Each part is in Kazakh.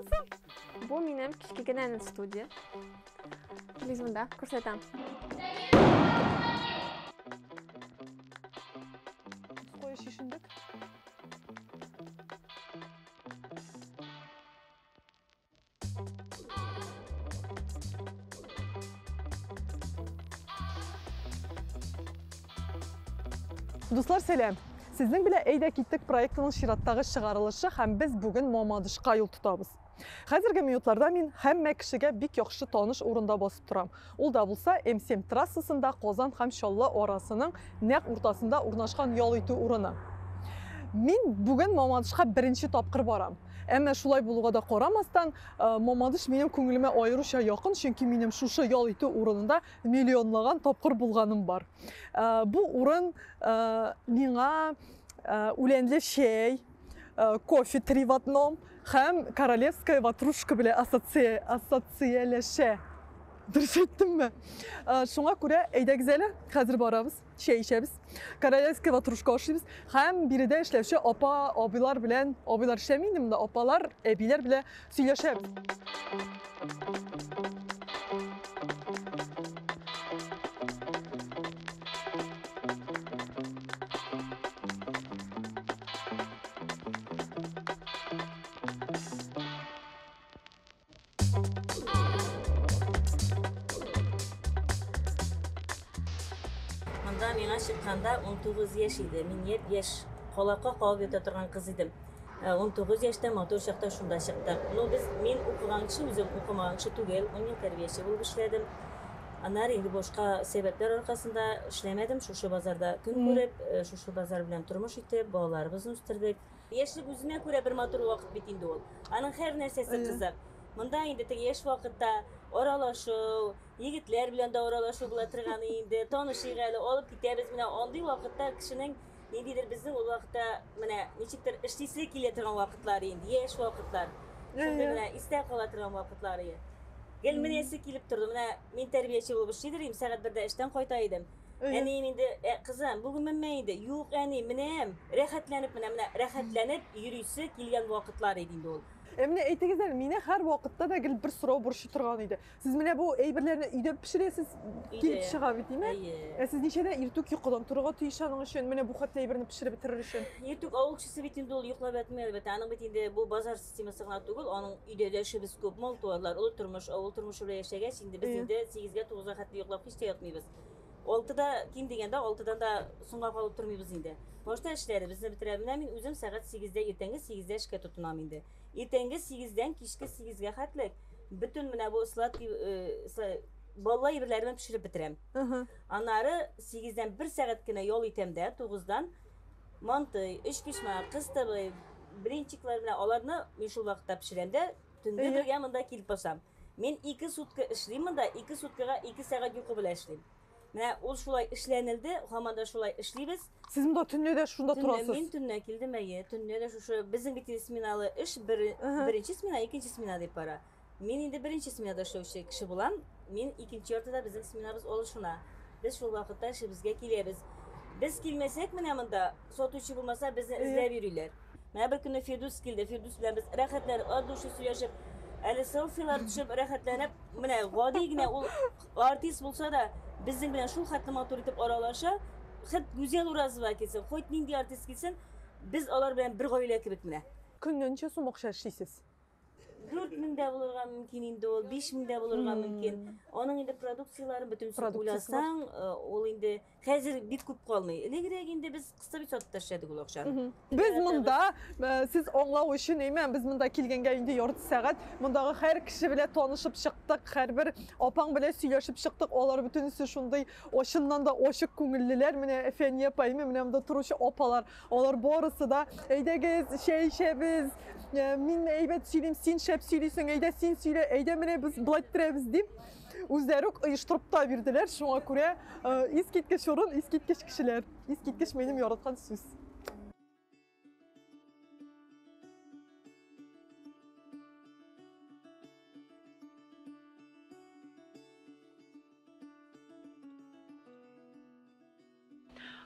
Кызым, bu benim kichkigina studiya. Televizionda ko'rsataman. Qo'yish ishindek. Dostlar selam. Sizning bilan Eyda Kittik proyektining Shiratdagi chiqarilishi ham biz bugun Mamadishqa yo'l tutamiz. Hozirgi minutlarda men hamma kishiga bek yo'qshi tanish o'rinda bosib turam. Ul da bo'lsa M7 trassasida Qozon ham Sholla orasining naq o'rtasida o'rnashgan yo'l o'tu o'rini. Men bugun Mamadishqa birinchi topqir boram. Ammo shulay bo'lishiga da qaramasdan Mamadish mening ko'nglimga ayrisha yaqin, chunki mening shu yo'l o'tu o'rinida millionlagan topqir bo'lganim bor. Bu o'rin menga ulenli şey, kofe 3 в одном hem korolevskaya vatrушка bilan assotsiyalasha. Dürüst ettim mi? Şuna göre eyda güzeli, hazır barabız, şey işemiz. Korolevskaya vatrушка işimiz. Hem biri de işlevşi abiler bilen, abiler işlemiydim de apalar, ebiler bile söyleşemiz. Миңа шыққанда 19 яш еді. Мен 7 яш қолаққа қауып ете тұрған қыз едім. 19 яшта мотор шақта шунда шықтық. Мен оқығаншы, өзім оқымағаншы түгел, 10 ел тәрбиеші болып ішледім. Анар енді бошқа себептер арқасында ішлемедім. Шушы базарда күн көріп, шушы базар білен тұрмыш етіп, балаларымызды өстірдік. Ешлік өзіме көре бір мотор уақыт бетінде ол. Аның әр нәрсесі қызық. Мында енді тек еш вақытта оралашу, егітлер білен де оралашу бұла тұрғаны енді, танышық әлі олып кетеміз. Міне, ондай вақытта кішінің, не дейдір біздің ол вақытта, міне, нешіктір іштесі келе тұрған вақытлары енді, еш вақытлар. Сонда міне, істе қала тұрған вақытлары. Гел мінесі келіп тұрды, міне, мен тәрбиеші болып ішедірейм, сағат бірді іштен қойтайдым. Әне енді, қызым, бүгін мінмейді, юқ әне, мінем, рәхәтләніп, yürüyüşі келген вақытлары дейді ол. Emine eytegizler, mine her vakitte de gelip bir sıra buruşu turganıydı. Siz mine bu eyberlerini uyda pişiresiz, gelip çıkabı değil mi? Siz neşede irtuk yuqadan turga tüyüşanın için, mine bu hatta eyberini pişirip bitirir için? Irtuk avukçısı bitinde ol yuqlab etmeli beti. Anın bitinde bu bazar sistemasi gana tugul, onun uyda döşü biz köp mal tuvarlar, ulu turmuş öyle yaşaga. Şimdi biz indi 8'ge 9'a hatta yuqlab hiç de yatmayız. 6'da kim degende 6'dan da songa kalıp turmayız indi. Boşta işleri bizni bitirelim. Men özüm saat 8'de ertenge 8'de işe tutunam indi. Ertenge 8'den kişki 8'ge hatlik bütün mine bu sladki vallahi birlerimi pişirip bitirem. Anları 8'den 1 saatkine yol itemde 9'dan mantı, iş pişme, kıstabı, birinçikler bilen olarını meşhur vakitte pişiremde tünde birge mında kelip basam. Men 2 sutka işleyim mında 2 sutkaga 2 saat yuqu bilen işleyim. Mene ol şulay işlenildi, hamanda şulay işleybiz. Siz mi de tünlede şunda turasız? Men tünne kildim eye, tünne şu bizim bitti sminalı iş birinci smina, ikinci smina deyip para. Men indi birinci sminada işlevşi kişi bulan, men ikinci ortada bizim sminabız oluşuna. Biz şu vakitte işimizge kelebіз. Biz kelmesek mene mında sotuçu bulmasa bizni izlep yürüyler. Mene bir günü Firdus keldi, Firdus bilen biz rahatlanıp, aduşu süreşip, әлі селфилар düşüp rahatlanıp, mene gadigine ol artist bulsa da bizim bilen şul hatlı motor etip aralaşa, hep güzel urazı var kesin. Hoyt nindi artist kesin, biz alar bilen bir gayle kibik mene. Günlönçe su mokşa işleysiz? 4.000 de bulurga mümkün indi ol, 5.000 de bulurga mümkün. Onun indi produksiyaların bütün uylasan, ol indi hazır bit köp kalmay. Elegirek indi biz kısa bir satı taşıdık ol okşan. Biz mında, siz onlav için eymen, biz mında kelgenge indi yorut saat, mındağı her kişi bile tanışıp çıktık, her bir apan bile söyleşip çıktık, olar bütünüsü şunday oşundan da oşuk köngüllüler, mine efendim yapayım, mine de turuşu opalar, olar borысы da, eydegez, biz, min eybet söyleyeyim, sin şep söyleysin, eyde sin söyle, eyde mine biz bılattırabız deyip, Özleri uyuşturup da verdiler. Şuna göre iskitkiş orun, iskitkiş kişiler. İskitkiş benim yaratkan söz.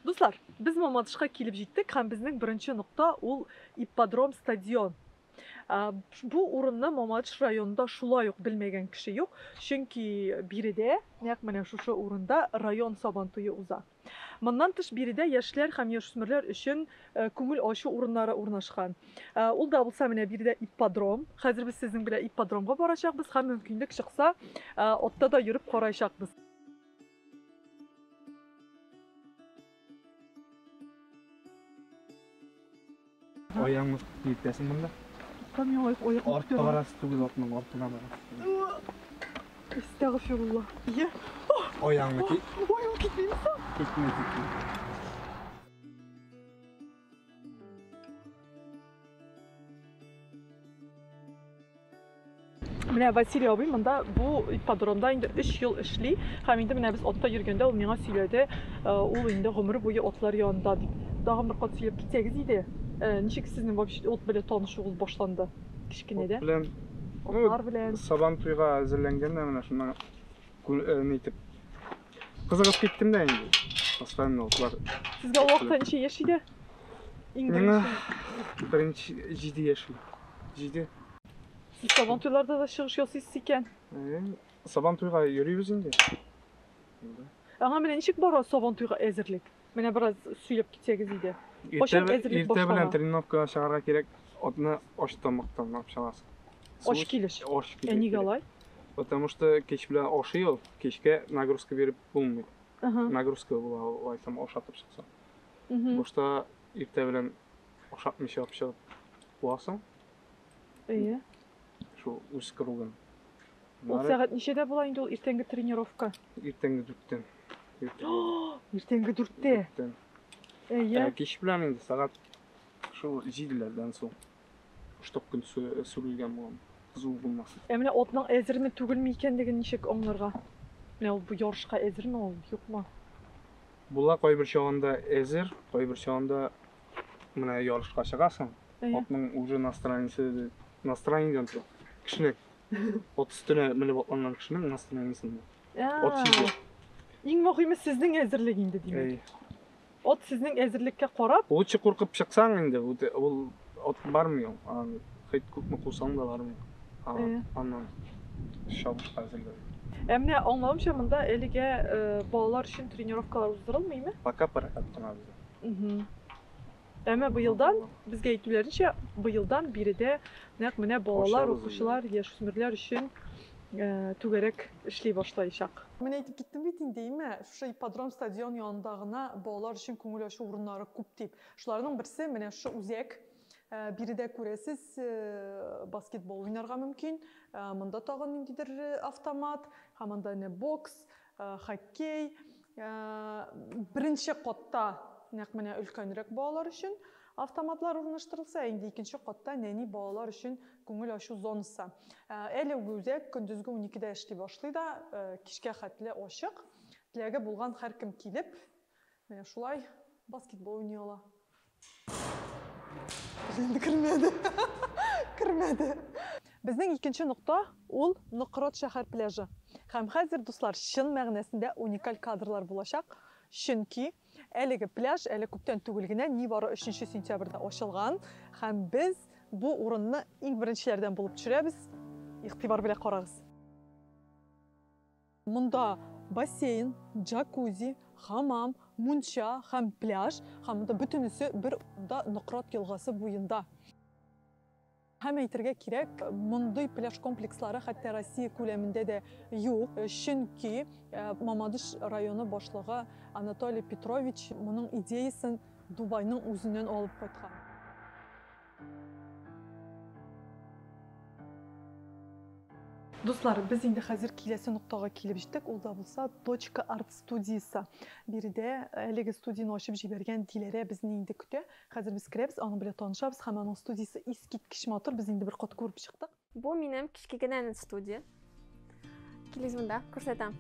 Dostlar, biz Mamadishqa kelib jetdik. Ham bizning birinchi nuqta ul ipodrom stadion. Bu урынны Мамадыш районында шулай ук белмәгән кеше юк. Чөнки биредә, нәкъ менә шушы урында район сабантуе уза. Моннан тыш биредә яшьләр һәм яшүсмерләр өчен күңел ачу урыннары урнашкан. Ул да булса менә биредә ипподром. Хәзер без сезнең белән ипподромга барачакбыз һәм мөмкинлек чыкса, атта да йөреп караячакбыз. Ayağımı yüklesin bunda. Камил аяк Orta arası tugul otunun ortuna bak. Estağfurullah. Iya. Ayağımı ki Oyun gitmeyeyim. gitmez. Менә Василий абый монда бу ипподромда инде 3 ел эшли. Һәм инде менә без атта йөргәндә ул миңа сөйләде, ул инде гомер буе атлар янында дип. Тагын бер кат сөйләп китсәгез иде. Ничек сезнең вообще от белән танышуыгыз башланды? Кичкенәдә. Bilen Атлар белән. saban tuyga hazırlangan da mana şundan neytip kızıgıp gittim de indi. Aslan otlar. Сезгә ул вакытта ничә яшь иде? Иң Миңа беренче. birinci 7 yaşım. 7. Siz avantürlerde da чыгыш ясыйсыз икән. Saban tuyga yürüyoruz indi. Аңа менә ничек бара сабантуйга әзерлек? Менә бераз сөйләп китсәгез иде. Качан әзерлек Иртә башлана? белән тренировкага чыгарга кирәк. Отны аштамактан чыгасың. Аш килеш. Аш килеш. Нигә алай? Потому что кеч белән ашый ул, кечкә нагрузка биреп булмый. Ага. Нагрузка була, айтсам ашатып чыкса. Мгм. Бушта иртә белән ашатмыйча алып чыгып буласың, Әйе. шу үз кругын. Ул сәгать ничәдә була инде ул иртәнге тренировка? Иртәнге 4-тән. Иртәнге 4-тә. Әйе. Кич белән инде сәгать шу 7-ләрдән соң. Штоп көн сүрелгән булам. Кызу булмасын. Менә атның әзерме түгелме икәнлеген ничек аңларга? Менә ул бу ярышка әзерме ул, юкмы? Була кайбер чагында әзер, кайбер чагында менә ярышка чыгасың. Әйе. Атның уже настроениедән тора. Кешенең от өстенә менеп атланган кешенең настроениесен. От сизә. Иң мөһиме сезнең әзерлек инде димәк. От сезнең әзерлеккә карап, Лучше куркып чыксаң инде, ул от бармый ул. Хәйт күпме кулсаң да бармый. Аннан шабышка әзерләр. менә аңлавымча монда әлегә балалар өчен тренировкалар уздырылмыймы? Пока прокат кына бездә. Әмма быелдан, безгә әйтүләренчә, быелдан биредә нәкъ менә балалар, Башларбыз укучылар, яшүсмерләр өчен түгәрәк эшли башлаячак. Мен әйтеп киттем бит инде, әйме, шушы ипподром стадион янында гына балалар өчен күңел ачу урыннары күп дип. Шуларның берсе менә шу үзәк. Биредә күрәсез баскетбол уйнарга мөмкин. Монда тагын ниндидер автомат, һәм монда не бокс, хоккей. Беренче катта нәкъ менә өлкәнрәк балалар өчен автоматлар урнаштырылса, инде икенче катта нәни балалар өчен күңел ачу зонасы. Әле үзәк көндезге 12-дә эшли башлый да, кичкә хәтле ачык. Теләге булган һәркем килеп, менә шулай баскетбол уйный ала. Инде кирмәде. Кирмәде. Безнең икенче нокта ул Нократ шәһәр пляжы. Һәм хәзер дуслар чын мәгънәсендә уникаль кадрлар булачак. Чөнки әлеге пляж әле күптән түгел генә нибары 3 сентябрьдә ачылган һәм без бу урынны иң беренчеләрдән булып төшерәбез. Игътибар белән карагыз. Монда бассейн, джакузи, хамам, мунча һәм пляж, һәм монда бөтенесе бер да Нократ елгасы буенда. Һәм әйтергә кирәк, мондый пляж комплекслары хәтта Россия күләмендә дә юк. Чөнки Мамадыш районы башлыгы Анатолий Петрович моның идеясын Дубайның үзеннән алып кайткан. Дуслар, без инде хәзер киләсе ноктага килеп җиттек. Ул да булса Точка арт студиясы. Биредә әлеге студияны ачып җибәргән Диләрә безне инде көтә. Хәзер без керәбез, аның белән танышабыз һәм аның студиясы искиткеч матур. Без инде бер кат күреп чыктык. Бу минем кичкенә студия. Килегез монда, күрсәтәм.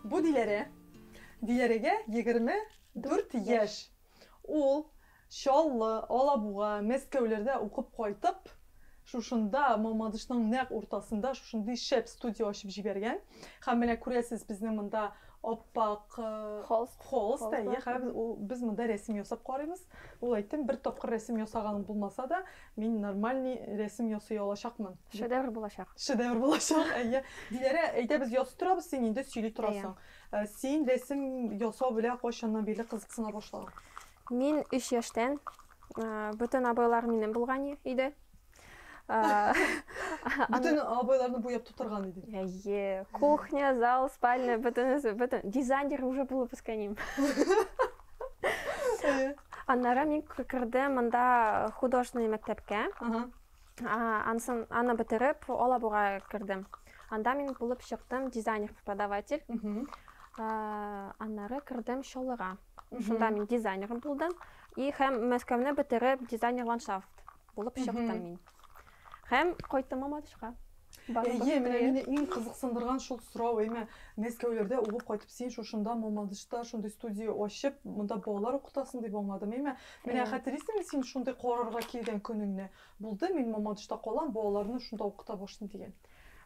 Бу Диләрәгә 24 яшь. Ул Чаллы, Алабуга, Мәскәүләрдә укып кайтып, шушында Мамадышның нәкъ уртасында шушындый шәп студия ачып җибәргән. Һәм менә күрәсез, безнең монда оппак холст та, без монда рәсем ясап карыйбыз. Ул әйттем, бер тапкыр рәсем ясаганым булмаса да, мин нормальный рәсем ясый алачакмын. Шедевр булачак. Шедевр булачак. Диләрә, әйдә без ясый торабыз, син инде сөйли торасың. Син рәсем ясау белән кайчаннан бирле кызыксына башлаган? Мин 3 яшьтән бүтән абайлар минем булган иде. Бүтән абайларны буяп тутырган иде. Кухня, зал, спальня, бүтән дизайнер уже булып үскәнем. Аннары мин кирдем монда художественный мәктәпкә. Аны бетереп, Алабуга кирдем. Анда мин булып чыктым дизайнер-преподаватель. Аннары кирдем Чаллыга. Шунда мин дизайнер булдым. И һәм Мәскәүне бетереп дизайнер ландшафт булып чыктым мин. Һәм кайттым Мамадышка. Менә иң кызыксындырган шул сорау, Мәскәүләрдә укып кайтып син шушында Мамадышта шундый студия ачып, монда балалар укытасың дип аңладым. Менә хәтерисеңме син шундый карарга килгән көнеңне? Булды, мин Мамадышта калам, балаларны шунда укыта башлыйм дигән.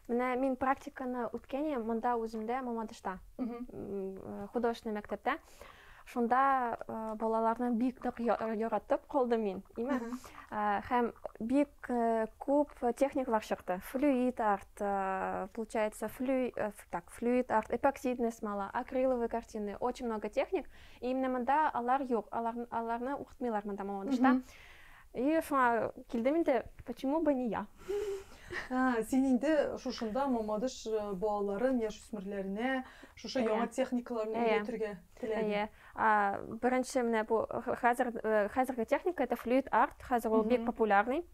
Менә мин практиканы үткәнем монда үземдә Мамадышта. Художественный мәктәптә. Шунда балаларны бик нык яратып калдым мин. Һәм бик күп техникалар чыкты. Флюид арт, получается, флюид арт, эпоксидная смола, акриловые картины, очень много техник. И именно монда алар юк, аларны укытмыйлар монда Мамадышта. И шуңа килдем инде, почему бы не я? Син инде шушында Мамадыш балаларын, яшүсмерләренә шушы яңа техникаларны өйрәтергә теләде. Беренче менә бу хәзерге техника это флюид арт, хәзер ул бик популярный.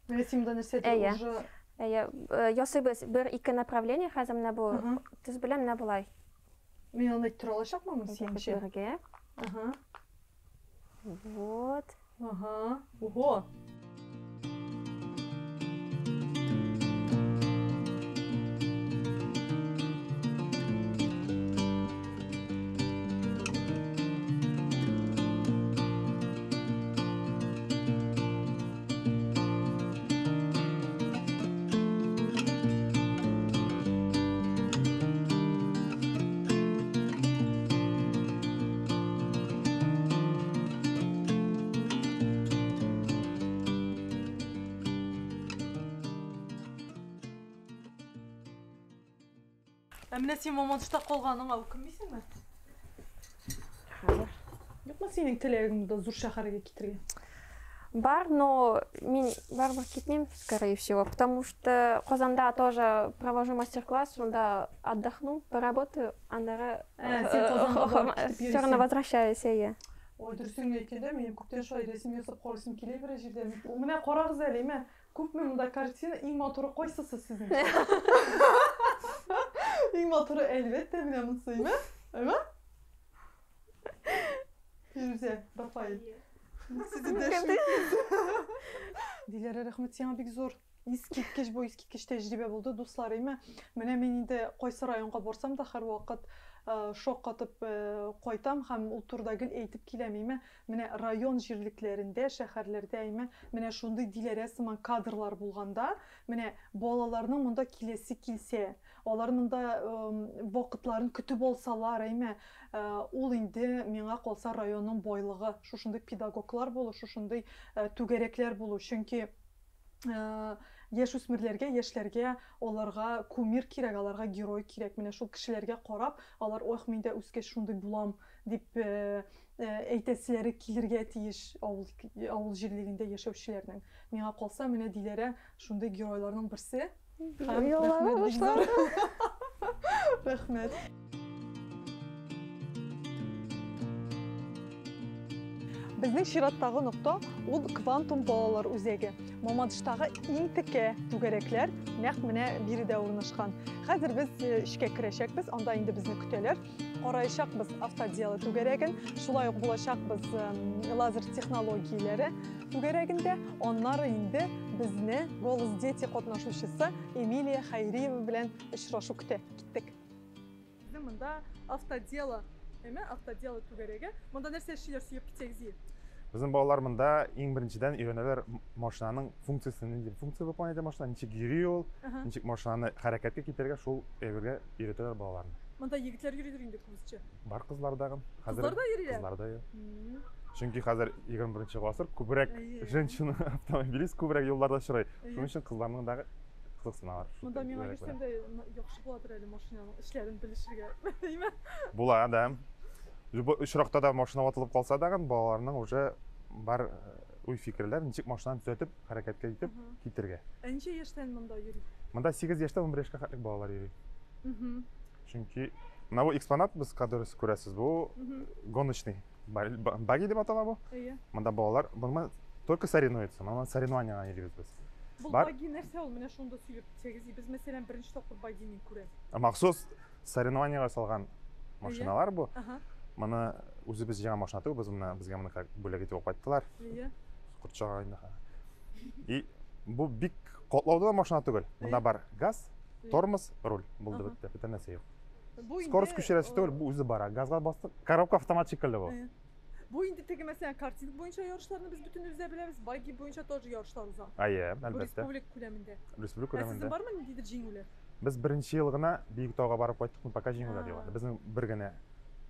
Менә син монда нәрсәдә уже ясыйбыз бер-ике направление, хәзер менә бу төз белән менә булай. Мин аны әйтә алачакмынмы синчә? Вот. Ого. Менә син Мамадышта калганыңа үкенмисеңме? Юкмы синең теләгең да зур шәһәргә китергә? Бар, но мин барыбер китмим, скорее всего, потому что Казанда тоже провожу мастер-класс, шунда отдохну, поработаю, андары все равно возвращаюсь. Ой, дөресен әйткәндә, мин күптән шулай рәсем ясап карыйсым килә бер җирдә. Менә карагыз әле, күпме монда картина, иң матуры кайсысы сезнең? Иң матуры әлбәттә менә монысы, Фирүзә, Рафаэль. Диләрә, рәхмәт сиңа бик зур. Искиткеч тәҗрибә булды, дуслар, Менә мин инде кайсы районга барсам да һәрвакыт шок катып кайтам һәм ул турыда гел әйтеп киләм, Менә район җирлекләрендә, шәһәрләрдә, менә шундый Диләрә сыман кадрлар булганда, менә балаларның монда киләсе килсә, алар монда вакытларын көтеп алсалар, ул инде миңа калса районның байлыгы, шушындый педагоглар булу, шушындый түгәрәкләр булу, чөнки яшүсмерләргә, яшьләргә аларга кумир кирәк, аларга герой кирәк. Менә шул кешеләргә карап, алар ох, мин дә үскәч шундый булам дип әйтәселәре килергә тиеш авыл җирлегендә яшәүчеләрнең. Миңа калса, менә Диләрә шундый геройларның берсе. Рәхмәт. Безнең чираттагы нокта ул квантум балалар үзәге. Мамадыштагы иң текә түгәрәкләр нәкъ менә биредә урнашкан. Хәзер без эшкә керәчәкбез, анда инде безне көтәләр. Караячакбыз автодело түгәрәген, шулай ук булачакбыз лазер технологияләре түгәрәгендә. Аннары инде безне Голос дети катнашучысы Эмилия Хайриева белән очрашу көтә. Киттек. мында автодело, автодело түгәрәгә. Мында нәрсә эшләр сөйеп китсәгез? Біздің балалар мында ең біріншіден үйренелер машинаның функциясын, функция выполнять машина, ничек йөри ул, ничек машинаны хәрәкәткә китерергә, шул әйбергә өйрәтәләр балаларны. Мында егетләр йөридер инде күбесенчә. Бар кызлардагы. Кызлар да йөриләр. Кызлар да. Чөнки хәзер 21-нче гасыр күбрәк женщина автомобилист күбрәк юлларда очрый. Шуның өчен кызларның да кызыксыналар. Мында миңа килсәм дә яхшы буладыр әле машинаның эшләрен белешергә. Димме? Була, да. Любой очракта да машина ватылып калса дагы балаларның уже бар уй фикерләр, ничек машинаны төзәтеп, хәрәкәткә итеп китергә. Ничә яшьтән монда йөри? Монда 8 яшьтән 11 яшькә хәтлек балалар йөри. Чөнки менә бу экспонат без кадерсез күрәсез, бу гоночный баги дип атала бу. Монда балалар булма только соревнуются, монда соревнованиягә йөрибез без. Бу баги нәрсә ул? Менә шунда сөйләп китсәгез, без мәсәлән беренче тапкыр багины күрәбез. Махсус соревнованиягә салган машиналар бу. Моны үзебез җиңа машина түгел, безгә моны бүләк итеп кайттылар. Курчага инде. И бу бик катлаулы машина түгел. Монда бар газ, тормоз, руль булды бит, бөтен нәрсә юк. Скорость күчерәсе түгел, бу үзе бара. Газга басты, коробка автомат шикелле бу. Бу инде теге мәсәлән картинг буенча ярышларны без бүтән үзә беләбез, баги буенча тоже ярышлар уза. Әлбәттә. Республика күләмендә. Республика күләмендә. Сезнең бармы ниндидер җиңүләр? Без беренче ел гына Биектауга барып кайттык, пока җиңүләр юк. Безнең бер генә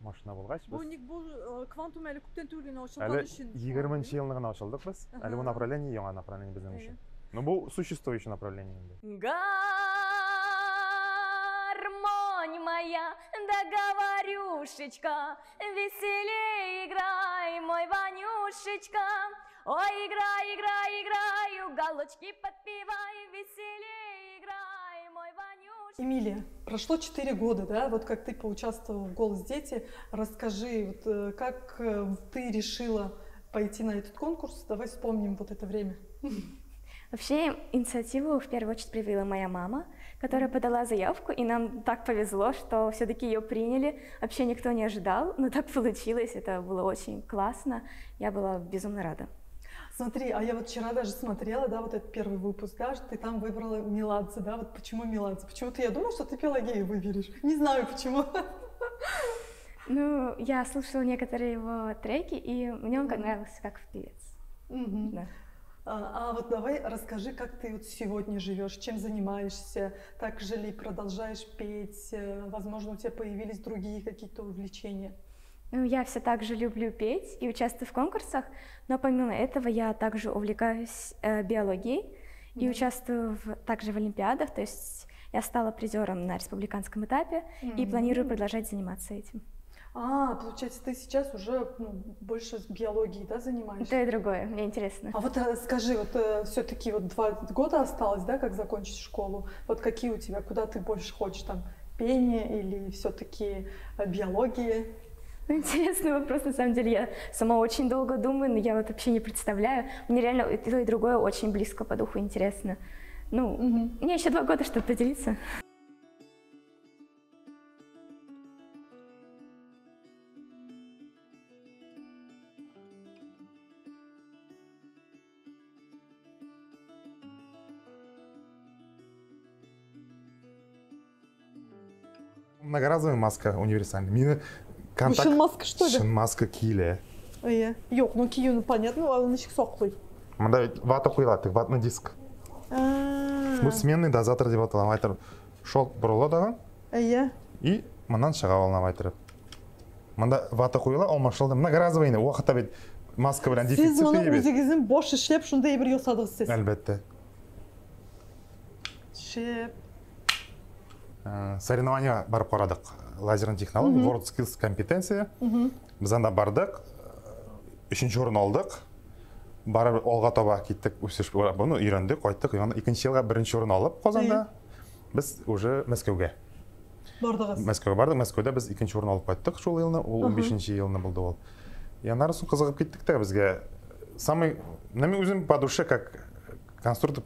машина булгач, бу ник бу квантум әле күптән түгел генә ачылган өчен. 20-нче елны гына ачылдык без. Әле бу направление яңа направление безнең өчен. Но бу существующее направление инде. Гармонь моя, да говорюшечка, веселей играй, мой Ванюшечка. Ой, играй, играй, играй, уголочки подпевай, веселей играй, мой Ванюшечка. Эмилия, прошло 4 года, да, вот как ты поучаствовала в «Голос дети». Расскажи, вот, как ты решила пойти на этот конкурс? Давай вспомним вот это время. Вообще инициативу в первую очередь проявила моя мама, которая подала заявку, и нам так повезло, что все-таки ее приняли. Вообще никто не ожидал, но так получилось, это было очень классно, я была безумно рада. Смотри, а я вот вчера даже смотрела, да, вот этот первый выпуск, да, что ты там выбрала Меладзе, да, вот почему Меладзе? Почему-то я думала, что ты Пелагею выберешь, не знаю почему. Ну, я слушала некоторые его треки, и мне он нравился как певец. Да. А вот давай расскажи, как ты вот сегодня живешь, чем занимаешься, так же ли продолжаешь петь, возможно, у тебя появились другие какие-то увлечения? Ну, я все так же люблю петь и участвую в конкурсах, но помимо этого я также увлекаюсь биологией и участвую также в олимпиадах, то есть я стала призером на республиканском этапе и планирую продолжать заниматься этим. Получается, ты сейчас уже больше с биологией, да, занимаешься? То и другое, мне интересно. А вот скажи, вот все-таки вот 2 года осталось, да, как закончить школу? Вот какие у тебя, куда ты больше хочешь, там, пение или все-таки биология? Ну, интересный вопрос, на самом деле, я сама очень долго думаю, но я вот вообще не представляю. Мне реально и то, и другое очень близко по духу интересно. Ну, мне еще 2 года, чтобы поделиться. Многоразовая маска универсальная. Мені контакт... Шын маска, что ли? Шын маска кийле. Yok, ну кию, ну понятно, ал ничек соқлый. Мында вата қойылады, ватный диск. Бұл сменный дозатор деп аталам, айтыр. Шолт бұрылады дағы. И мындан шыға алынам айтырып. Мында вата қойыла, ол машалды многоразовый енді, уақытта бет маска білән дефицит. Сіз мұны өзіңіздің бош ішлеп, шундай бір ясадыңыз сіз? Әлбәтте. Шеп. Соревнования барып қарадық. Лазерный технология, World Skills компетенция. Біз анда бардық, 3-ші орын алдық. Барып олға таба кеттік, бұны үйрендік, қойттық. 2-ші жылға 1-ші орын алып Қазанда. Біз уже Мәскеуге. Бардығыз? Мәскеуге бардық, Мәскеуде біз 2-ші орын алып қойттық жол еліні, ол 15-ші еліні болды ол. Янары соң қызығып кеттік те бізге. Самый, нами өзім по душе, как конструктор,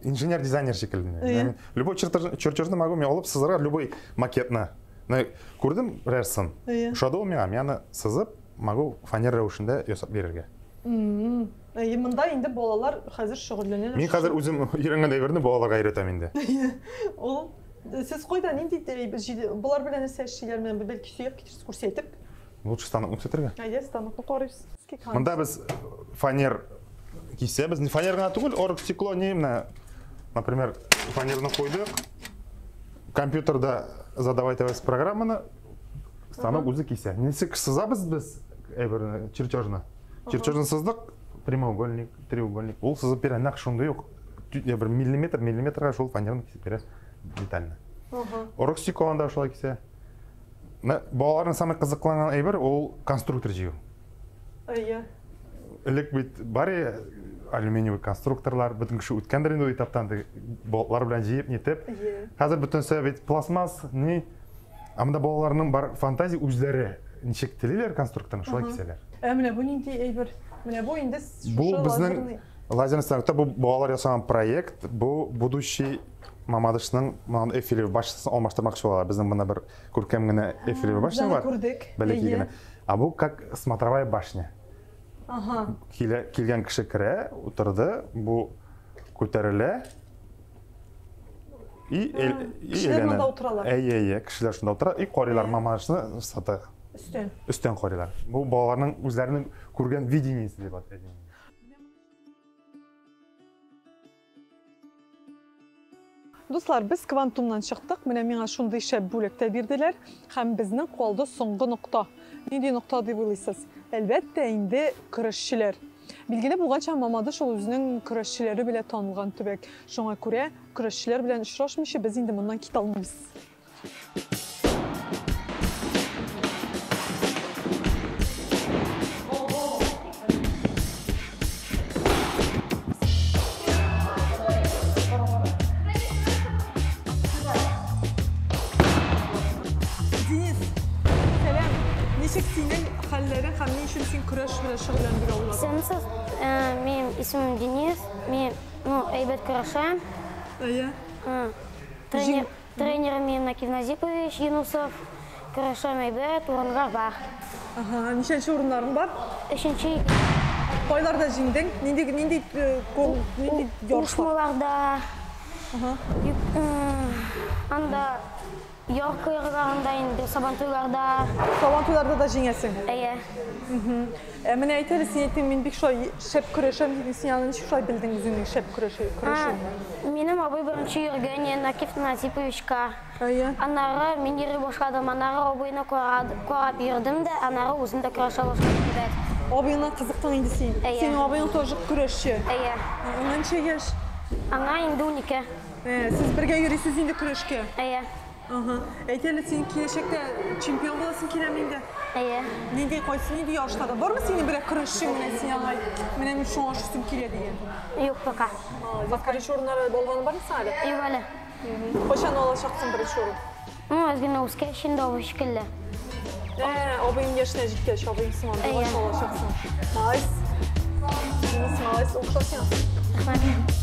инженер-дизайнер шекілді. Любой чертежді могу мен олып сызыра, любой макетны. Көрдім рәрсін. Шады ол мен сызып, могу фанера үшінде өсіп берерге. Мында енді балалар қазір шұғырленелер. Мен қазір өзім үйренгендей берді, балаларға үйретем енді. Ол Сіз қойда нендей бұлар білен нәрселер мен белки сүйек кетірсіз көрсетіп? Лучше станок көрсетерге. Иә, станокны қорайсыз. Мында біз фанер кисе, біз не фанер ғана түгіл, оргстекло не, например, фанерны қойдық, компьютерда задавайтабыз программаны, станок өзі кисе. Несі сызабыз біз чертежны. Чертежны сыздық, прямоугольник, треугольник. Ол сызып бере, нақ шундай жоқ. Бір миллиметрға шол фанерны кисеп бере детально. Оргстеклоны да шолай кисе. Балалардың самый қызықланған әйбір ол конструктор жеу. Элек бит бар алюминиевый конструкторлар, бүтін кіші өткендер енді етаптан балалар білән жейіп, нетіп. Қазір бүтін сөйбет пластмасс, не? Амында балаларының бар фантазия өздері нешек телелер конструкторын шолай киселер. Міне бұл нендей әйбір? Міне бұл енді бұл біздің лазерный станокта бұл балалар жасаған проект, бұл будущий Мамадышның эфирі башысын алмаштырмақшы болалар. Біздің бұна бір көркем гіне эфирі башыны бар. Бәлекей гіне. А бұл как смотровая башня. Келген кіші кірі, отырды, бұл көтерілі. Кішілер мұнда отыралар? Кішілер шында отыра. Қорилар Мамадышыны саты. Үстен қорилар. Бұл балаларының өзлерінің көрген видениесі деп аты. Достар, біз квантумнан шықтық, міне меңа шундай шәп бөлікті берділер, һәм біздің қолды соңғы нұқта. Нендей нұқта деп ойлайсыз? Әлбәттә инде күрәшчеләр. Билгеле булганча Мамадыш ул үзенең көрәшчеләре белән танылган төбәк. Шуңа күрә көрәшчеләр белән очрашмыйча без инде моннан китә алмыйбыз. Менің исімім Денис, мен әйбет күрәшем. Тренерім мен Назипович Юнусов. Күрәшем әйбет, орындар бар. Нешенші орындарың бар? Үшінші. Қайларда жеңдің? Нендей Ушмаларда. Анда Йорк ойырғарында, сабантуйларда. Сабантуйларда да жеңесің? Әйе. Мен әйтелі сен еттің, мен бек шай шәп күрешем дедің, сен янын шай білдің өзіңнің шәп күрешем? Менің абай бірінші үйірген Накиф Назиповичка. Анары мен ері башладым, анары абайына қорап үйірдім де, анары өзімді күреше башладым бәд. Абайына қызықтың енді сен? Сенің абайың тоже күрешші? Әйе. Нәнше еш? Аңа енді 12. Сіз бірге үйресіз енді күрешке? Әйе. Әйтелі сен келешекте чемпион боласың келемейді? Әйе. Нендей қойсын, нендей yarışlarda? Бар ма сені бірі күрешші менен сен аңай? Менен үшін ашысым келе деген? Yok пока. Бірінші орынлары болғаны бар мısın әлі? Yok әлі. Қошан олашақсың бірінші орын? Өзгіне өске ішінде обы шекілді. Обайым ешіне жеткеш, обайым сыңан, олаш олашақсың. Найс. Денис, найс, оқшасың. Рахмет.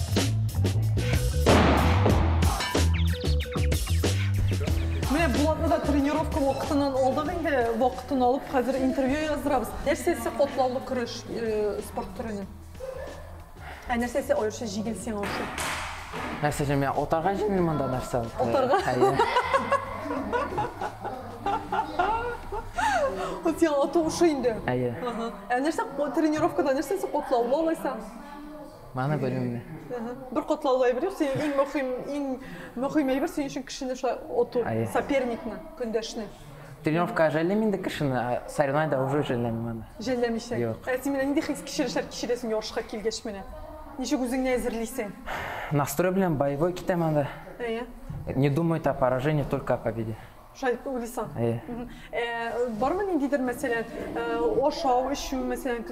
Міне бұлатны да тренировка вақытынан олдық енді вақытын алып, қазір интервью яздырабыз. Нәрсесі қотлаулы күреш спорт түрінен? Нәрсесі ойыршы жегілсен олшы? Нәрсесі мен отарға жемейм мұнда нәрсе. Отарға? Сен аты ұшы енді? Әйе. Нәрсе тренировкада нәрсесі қотлаулы олайса? Маны бөлімде. Бір қотлаулы әйбір, сен ең мұхим әйбір сен үшін кішіні оту, соперникні, күндешіні. Тренировка жәлемейді кішіні, соревнойда уже жәлемеймін. Жәлемейші? Жоқ. Сен менен нендей кішіресің ярышқа келгеш менен? Неше өзіңне әзірлейсің? Настрой білен боевой кетемін да. Не думает о поражении, только о победе. Шай ойлайсың? Бар ма нендейдер мәселен, ошау, ішу, мәселен,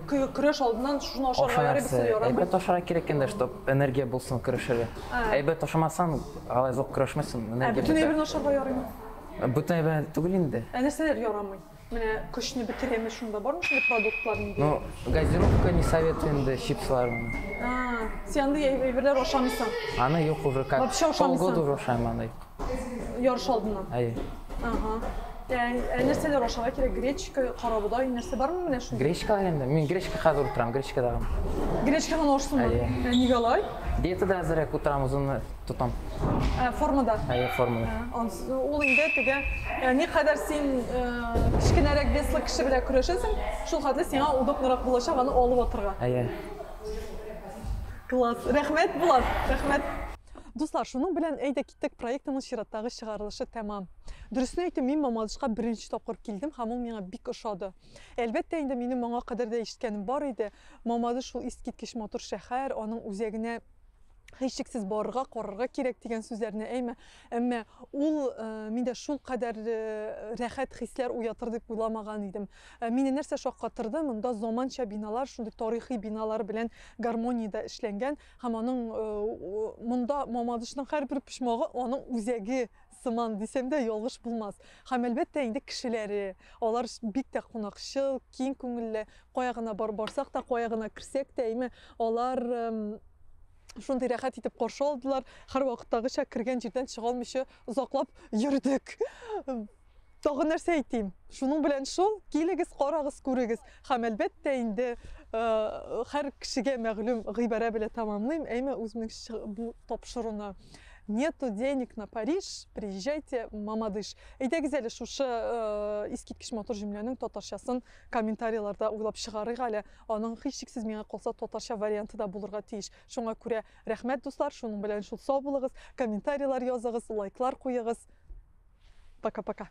күреш алдынан шуны ошарға әребісі yorам? Әйбет ошара керек енді, чтоб энергия болсын күрешері. Әйбет ошамасан, алай зоқ күрешмесін. Бүтін әйбірін ошарға yorayым? Бүтін әйбірін түгіл енді. Нәрселер yoramay? Міне күшіні бітіреміз шында бар ма шында продуктларын? Газировка не советую енді, чипсыларын. Сен әйбірлер ошамайсың? Аны yok уже как полгода уже ошайым аны yok. Yarış aldığından? Әйе. Нәрселер ошаға керек? Гречка, қарабудай, нәрсе бар ма міне шында? Гречка енді, мен гречка қазір отырам, гречка дағым. Гречка ғана ошсын ба? Әйе. Неге алай? Диетада әзірек отырам ұзын тұтам. Формада? Формада. Ул инде теге, не кадәр син кичкенәрәк веслы кеше белән көрәшәсең, шул хәтле сиңа удобнырак булачак аны алып атырга. Класс. Рәхмәт, Булат. Рәхмәт. Дуслар, шуның белән әйдә киттек проектның чираттагы чыгарылышы тәмам. Дөресен әйтим, мин Мамадышка беренче тапкыр килдем һәм ул миңа бик ошады. Әлбәттә, инде минем моңа кадәр дә ишеткәнем бар иде. Мамадыш шул искиткеч матур шәһәр, аның үзәгенә һичшиксез барырга, карарга кирәк дигән сүзләрне әйме. Әмма ул миндә шул кадәр рәхәт хисләр уятыр дип уйламаган идем. Мине нәрсә шаккатырды, монда заманча биналар, шундый тарихи биналар белән гармониядә эшләнгән һәм аның монда Мамадышның һәрбер почмагы аның үзәге сыман дисәм дә ялгыш булмас. Һәм әлбәттә инде кешеләре, алар бик тә кунакчыл, киң күңелле, кая гына барсак та, кая гына кирсәк тә, әйме, алар шундый рәхәт итеп каршы алдылар. Һәр вакыттагыча кергән җирдән чыга алмыйча озаклап йөрдек. Тагын нәрсә әйтим? Шуның белән шул, килегез, карагыз, күрегез. Һәм әлбәттә инде һәр кешегә мәгълүм гыйбарә белән тәмамлыйм. Әйме үземнең бу тапшыруны. Нету денег на Париж, приезжайте в Мамадыш. Әйдәгез әле шушы искиткеч матур җөмләнең татарчасын комментарийларда уйлап чыгарыйк әле. Аның һичшиксез миңа калса татарча варианты да булырга тиеш. Шуңа күрә рәхмәт дуслар, шуның белән шул сау булыгыз, комментарийлар языгыз, лайклар куегыз. Пока-пока.